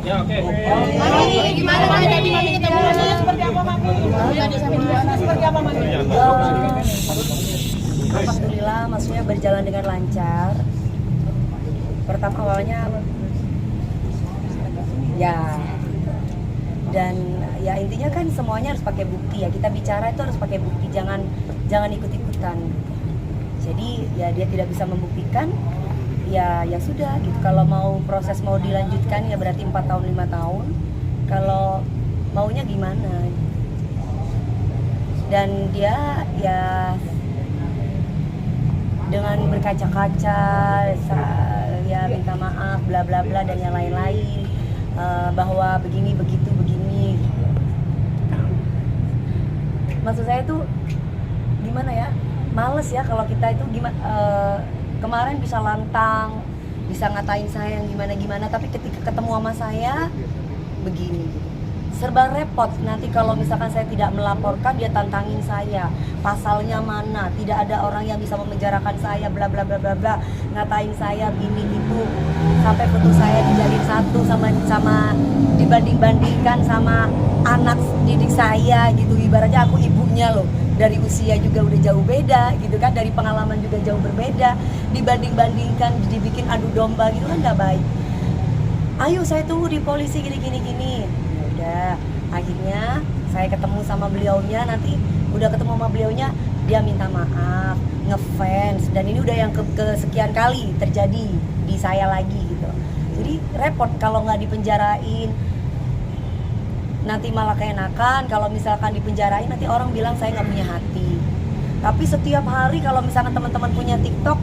Ya, oke. Mami, gimana Mami tadi Mami ketemu rasanya seperti apa Mami? Tadi sampai di mana seperti apa Mami? Alhamdulillah, maksudnya berjalan dengan lancar. Pertama awalnya ya, dan ya intinya kan semuanya harus pakai bukti ya. Kita bicara itu harus pakai bukti, jangan ikut-ikutan. Jadi ya dia tidak bisa membuktikan, ya sudah gitu. Kalau mau proses mau dilanjutkan ya berarti 4 tahun 5 tahun. Kalau maunya gimana? Dan dia ya dengan berkaca-kaca ya minta maaf bla bla bla dan yang lain-lain, bahwa begini begitu begini. Maksud saya tuh gimana ya, males ya kalau kita itu gimana, kemarin bisa lantang, bisa ngatain saya yang gimana-gimana, tapi ketika ketemu sama saya begini, serba repot. Nanti kalau misalkan saya tidak melaporkan, dia tantangin saya, pasalnya mana, tidak ada orang yang bisa memenjarakan saya, bla bla bla bla bla, ngatain saya gini gitu, sampai foto saya dijadiin satu sama dibanding-bandingkan sama anak didik saya gitu. Ibaratnya aku ibunya loh, dari usia juga udah jauh beda gitu kan, dari pengalaman juga jauh berbeda, dibanding-bandingkan, dibikin adu domba gitu kan nggak baik. Ayo saya tunggu di polisi gini. Ya udah, akhirnya saya ketemu sama beliaunya. Nanti udah ketemu sama beliaunya, dia minta maaf, ngefans, dan ini udah yang kesekian kali terjadi di saya lagi gitu. Jadi repot kalau nggak dipenjarain, nanti malah keenakan. Kalau misalkan dipenjarain nanti orang bilang saya nggak punya hati. Tapi setiap hari kalau misalkan teman-teman punya TikTok,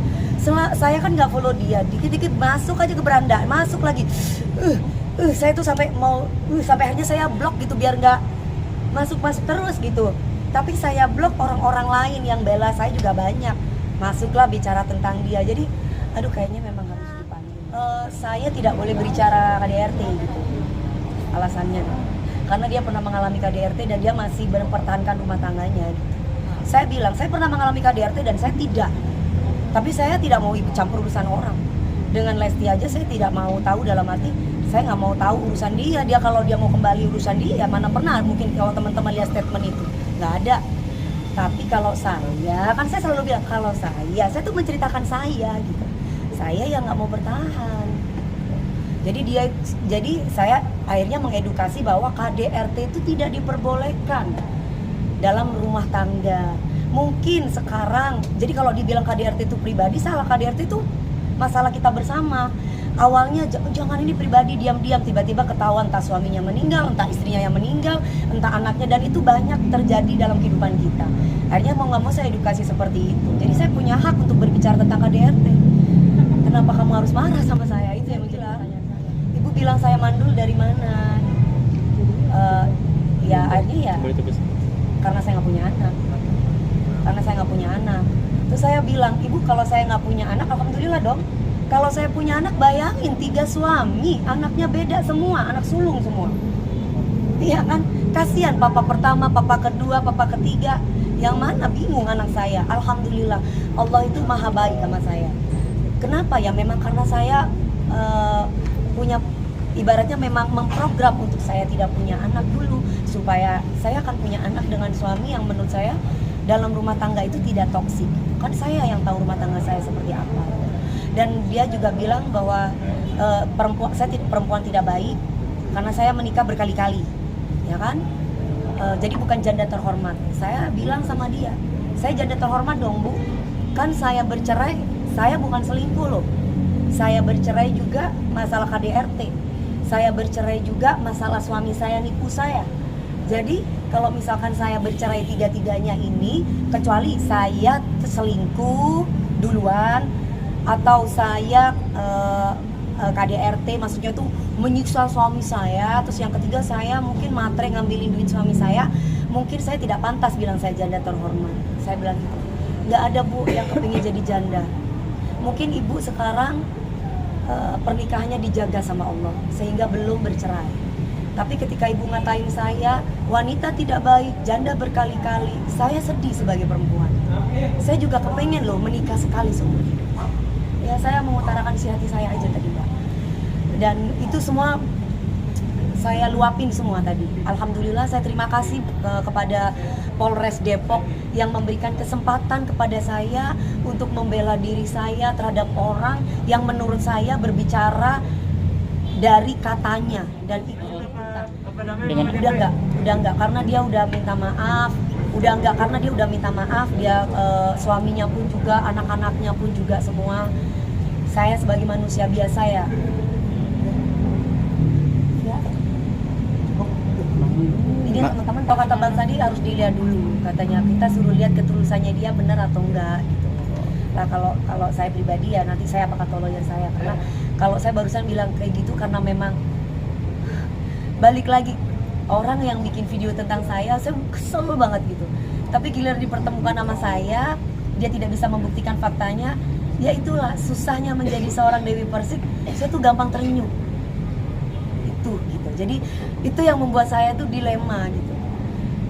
saya kan nggak follow dia, dikit-dikit masuk aja ke beranda, masuk lagi. Saya tuh sampai akhirnya saya blok gitu biar nggak masuk terus gitu. Tapi saya blok orang-orang lain yang bela saya juga banyak, masuklah bicara tentang dia. Jadi aduh, kayaknya memang harus dipanggil. Saya tidak boleh berbicara KDRT gitu, alasannya karena dia pernah mengalami KDRT dan dia masih mempertahankan rumah tangganya gitu. Saya bilang saya pernah mengalami KDRT dan saya tidak, tapi saya tidak mau ikut campur urusan orang. Dengan Lesti aja saya tidak mau tahu, dalam arti saya nggak mau tahu urusan dia. Dia kalau dia mau kembali urusan dia, mana pernah mungkin kalau teman-teman lihat statement itu, nggak ada. Tapi kalau saya, kan saya selalu bilang kalau saya tuh menceritakan saya gitu. Saya yang nggak mau bertahan. Jadi saya akhirnya mengedukasi bahwa KDRT itu tidak diperbolehkan dalam rumah tangga. Mungkin sekarang, jadi kalau dibilang KDRT itu pribadi, salah. KDRT itu masalah kita bersama. Awalnya jangan ini pribadi, diam-diam tiba-tiba ketahuan entah suaminya meninggal, entah istrinya yang meninggal, entah anaknya, dan itu banyak terjadi dalam kehidupan kita. Akhirnya mau nggak mau saya edukasi seperti itu. Jadi saya punya hak untuk berbicara tentang KDRT. Kenapa kamu harus marah sama saya? Itu yang menjelaskan. Ibu bilang saya mandul dari mana? Ya akhirnya ya karena saya nggak punya anak. Terus saya bilang, ibu kalau saya nggak punya anak, alhamdulillah dong. Kalau saya punya anak, bayangin 3 suami, anaknya beda semua, anak sulung semua. Iya kan? Kasihan papa pertama, papa kedua, papa ketiga. Yang mana bingung anak saya. Alhamdulillah, Allah itu maha baik sama saya. Kenapa ya? Memang karena saya punya, ibaratnya memang memprogram untuk saya tidak punya anak dulu, supaya saya akan punya anak dengan suami yang menurut saya dalam rumah tangga itu tidak toksik. Kan saya yang tahu rumah tangga saya seperti apa. Dan dia juga bilang bahwa perempuan tidak baik karena saya menikah berkali-kali, ya kan? Jadi bukan janda terhormat. Saya bilang sama dia, saya janda terhormat dong bu. Kan saya bercerai, saya bukan selingkuh loh. Saya bercerai juga masalah KDRT. Saya bercerai juga masalah suami saya nipu saya. Jadi kalau misalkan saya bercerai tiga-tiganya ini, kecuali saya selingkuh duluan, atau saya KDRT, maksudnya tuh menyiksa suami saya, terus yang ketiga saya mungkin matre ngambilin duit suami saya, mungkin saya tidak pantas bilang saya janda terhormat. Saya bilang gitu. Nggak ada bu yang kepingin jadi janda. Mungkin ibu sekarang pernikahannya dijaga sama Allah sehingga belum bercerai. Tapi ketika ibu ngatain saya wanita tidak baik, janda berkali-kali, saya sedih sebagai perempuan. Saya juga kepengen loh menikah sekali seumur hidup. Ya saya mengutarakan isi hati saya aja tadi Mbak. dan itu semua saya luapin semua tadi. Alhamdulillah saya terima kasih kepada Polres Depok yang memberikan kesempatan kepada saya untuk membela diri saya terhadap orang yang menurut saya berbicara dari katanya dan ikut-ikutan. Udah enggak karena dia udah minta maaf. Dia suaminya pun juga, anak-anaknya pun juga semua. Saya sebagai manusia biasa ya. Ini teman-teman, kalau kata Bang Sandi harus dilihat dulu, katanya kita suruh lihat ketulusannya dia benar atau enggak gitu. Nah kalau saya pribadi ya nanti saya apa kata lawyer saya, karena kalau saya barusan bilang kayak gitu karena memang balik lagi orang yang bikin video tentang saya kesel banget gitu. Tapi giliran dipertemukan sama saya, dia tidak bisa membuktikan faktanya. Ya itulah susahnya menjadi seorang Dewi Persik. Saya tuh gampang terenyuh. Itu gitu. Jadi itu yang membuat saya tuh dilema gitu.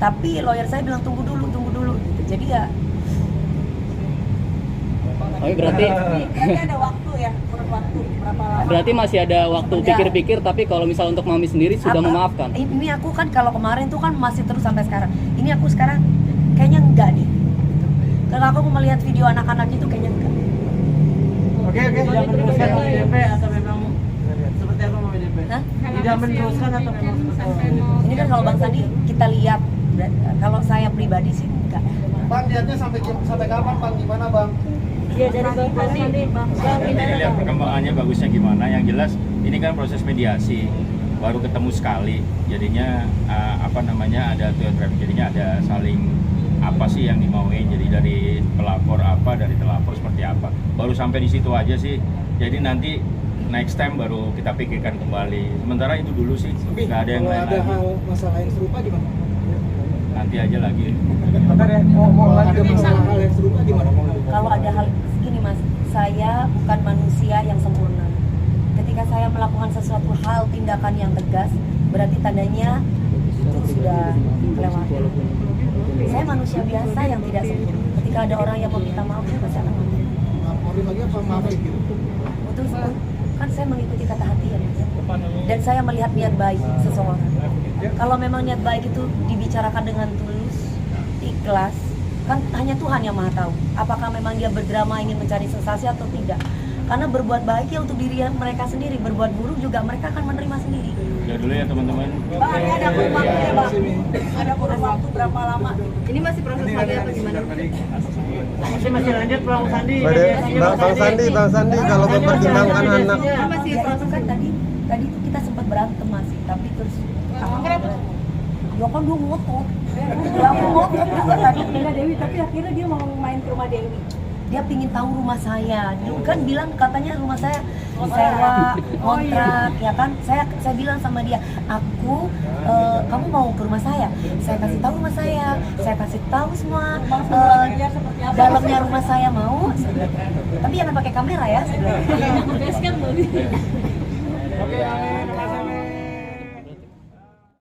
Tapi lawyer saya bilang tunggu dulu gitu. Jadi ya Oh, berarti ada waktu ya, kurun waktu berapa lama? berarti masih ada waktu pikir-pikir, tapi kalau misal untuk Mami sendiri sudah memaafkan. Ini aku kan kalau kemarin tuh kan masih terus sampai sekarang. Ini aku sekarang kayaknya enggak nih. Kalau aku mau melihat video anak-anak itu kayaknya enggak. Oke, tidak meneruskan Mami DP atau memang seperti apa Mami DP? Hah? Tidak meneruskan atau memang seperti apa? Ini kan kalau Bang Sandi kita lihat, kalau saya pribadi sih enggak. Bang, lihatnya sampai kapan Bang? Gimana Bang? Ya dari Bang Sandi, Ini lihat perkembangannya bagusnya gimana. Yang jelas ini kan proses mediasi, baru ketemu sekali, jadinya ada traffic, jadinya ada saling apa sih yang dimauin, jadi dari pelapor apa, dari terlapor seperti apa, baru sampai di situ aja sih. Jadi nanti next time baru kita pikirkan kembali. Sementara itu dulu sih, nggak ada yang lain lagi. Hal masalah yang serupa gimana? Nanti aja lagi. Bentar ya, mau ada masalah hal yang serupa gimana? Kalau ada hal segini Mas, saya bukan manusia yang sempurna. Ketika saya melakukan sesuatu hal tindakan yang tegas, berarti tandanya itu sudah kelewatan. Saya manusia biasa yang tidak sempurna. Ketika ada orang yang meminta maaf, saya pasti akan maaf. Laporin lagi apa maafin gitu? Betul, kan saya mengikuti kata hati ya Mas. Dan saya melihat niat baik seseorang. Kalau memang niat baik itu dibicarakan dengan tulus, ikhlas, kan hanya Tuhan yang maha tahu. Apakah memang dia berdrama ingin mencari sensasi atau tidak? Karena berbuat baik ya untuk diri mereka sendiri, berbuat buruk juga mereka akan menerima sendiri. Udah dulu ya teman-teman. Bang, ini ada kurun waktu ya Bang? Ada kurun waktu berapa lama? Ini masih proses lagi apa gimana? Masih lanjut Bang Sandi. Bang Sandi kalau mempertimbangkan anak. Masih Ya, proses itu kan tadi itu kita sempat berantem masih, tapi terus Kenapa? ya kan dia ngotot. Ya aku ngotot juga tadi. Enggak Dewi, tapi akhirnya dia mau main ke rumah Dewi. Dia pingin tahu rumah saya. Dia kan bilang katanya rumah saya disewa, kontrak, ya kan? Saya bilang sama dia, kamu mau ke rumah saya? Saya kasih tahu rumah saya kasih tahu semua dalamnya rumah saya mau. Tapi jangan pakai kamera ya. kan Oke, amin.